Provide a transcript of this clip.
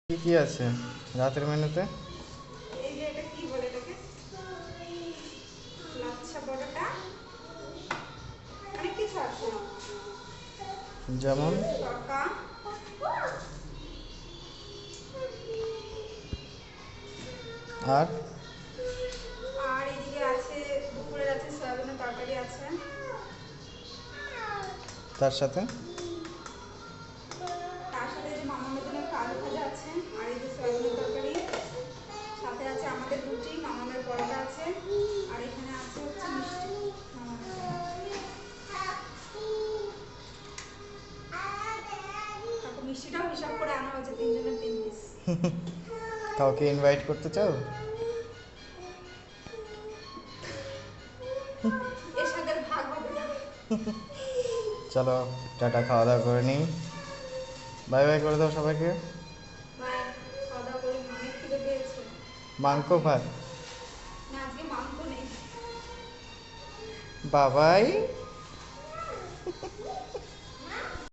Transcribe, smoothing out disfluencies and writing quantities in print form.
কি কি আছে রাতের মেনুতে? এই যে এটা কি বলে এটাকে, লাচ্ছা পরোটা, অনেক কিছু আছে। যেমন? তড়কা, আর আর এদিকে আছে দুপুরের আছে সয়াবিনের তরকারি আছে। তার সাথে? তার সাথে যে মামামের জন্য একটা আলু ভাজা আছে, আর এই যে সয়াবিনের তরকারি, সাথে আছে আমাদের রুটি, মামামের পরোটা আছে, আর এখানে আছে হচ্ছে মিষ্টি মামামের জন্য। তারপর মিষ্টিটাও হিসাব করে আনা হয়েছে, তিনজনের 3 পিস। কাউকে ইনভাইট করতে চাও? এর ভাগ হবে না। চলো, টাটা, খাওয়া দাওয়া করে নিই। বাই বাই করে দাও সবাইকে। বাই। খাওয়া দাওয়া করি, অনেক খিদে পেয়েছে। মাংস ভাত। না, আজকে মাংস নেই। বাবাই।